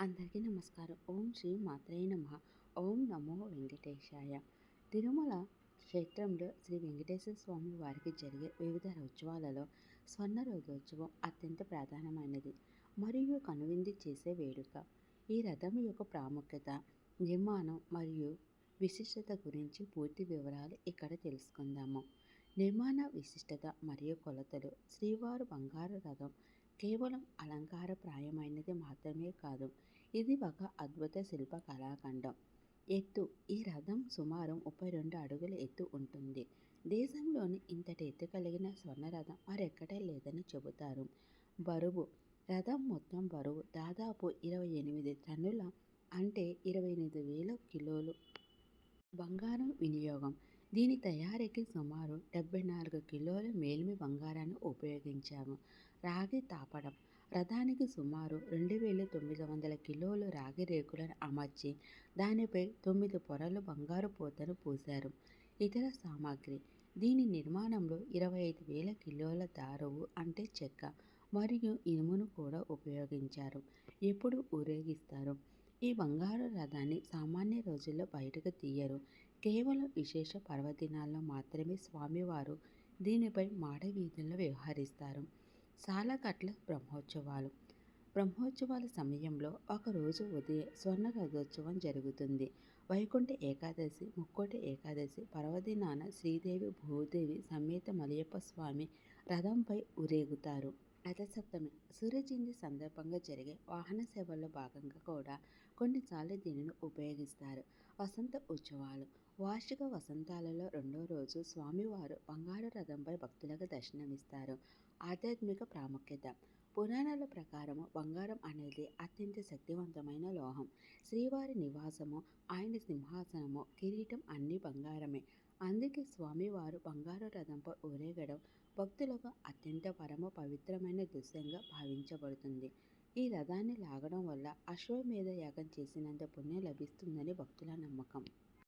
అందరికీ నమస్కారం. ఓం శ్రీ మాత్రే నమః. ఓం నమో వెంకటేశాయ. తిరుమల క్షేత్రంలో శ్రీ వెంకటేశ్వర స్వామి వారికి జరిగే వివిధ ఉత్సవాలలో స్వర్ణ రథోత్సవం అత్యంత ప్రధానమైనది మరియు కనువిందు చేసే వేడుక. ఈ రథం యొక్క ప్రాముఖ్యత, నిర్మాణం మరియు విశిష్టత గురించి పూర్తి వివరాలు ఇక్కడ తెలుసుకుందాము. నిర్మాణ విశిష్టత మరియు కొలతలు. శ్రీవారు బంగారు రథం కేవలం అలంకారప్రాయమైనది మాత్రమే కాదు, ఇది ఒక అద్భుత శిల్ప కళాఖండం. ఎత్తు. ఈ రథం సుమారు 32 అడుగుల ఎత్తు ఉంటుంది. దేశంలోని ఇంతటి ఎత్తు కలిగిన స్వర్ణ రథం మరెక్కడా లేదని చెబుతారు. బరువు. రథం మొత్తం బరువు దాదాపు 28 టన్నుల, అంటే 28,000 కిలోలు బంగారం వినియోగం. దీని తయారీకి సుమారు 74 కిలోల మేలిమి బంగారాన్ని ఉపయోగించాము. రాగి తాపడం. రథానికి సుమారు 2,900 కిలోలు రాగి రేకులను అమర్చి దానిపై 9 పొరలు బంగారు పూతను పూశారు. ఇతర సామాగ్రి. దీని నిర్మాణంలో 25,000 కిలోల దారువు, అంటే చెక్క మరియు ఇనుమును కూడా ఉపయోగించారు. ఎప్పుడు ఊరేగిస్తారు? ఈ బంగారు రథాన్ని సామాన్య రోజుల్లో బయటకు తీయరు. కేవలం విశేష పర్వదినాల్లో మాత్రమే స్వామివారు దీనిపై మాడ వీధుల్లో వ్యవహరిస్తారు. సాలకట్ల బ్రహ్మోత్సవాలు. బ్రహ్మోత్సవాల సమయంలో ఒకరోజు ఉదయం స్వర్ణ రథోత్సవం జరుగుతుంది. వైకుంఠ ఏకాదశి, ముక్కోటి ఏకాదశి పర్వదినాన శ్రీదేవి భూదేవి సమేత మలయప్ప స్వామి రథంపై ఊరేగుతారు. రథసప్తమి. సూర్యజయంతి సందర్భంగా జరిగే వాహన సేవల్లో భాగంగా కూడా కొన్నిసార్లు దీనిని ఉపయోగిస్తారు. వసంత ఉత్సవాలు. వార్షిక వసంతాలలో రెండో రోజు స్వామివారు బంగారు రథంపై భక్తులకు దర్శనమిస్తారు. ఆధ్యాత్మిక ప్రాముఖ్యత. పురాణాల ప్రకారము బంగారం అనేది అత్యంత శక్తివంతమైన లోహం. శ్రీవారి నివాసము, ఆయన సింహాసనము, కిరీటం అన్నీ బంగారమే. అందుకే స్వామివారు బంగారు రథంపై ఊరేగడం భక్తులకు అత్యంత పరమ పవిత్రమైన దృశ్యంగా భావించబడుతుంది. ఈ రథాన్ని లాగడం వల్ల అశ్వమేధ యాగం చేసినంత పుణ్యం లభిస్తుందని భక్తుల నమ్మకం.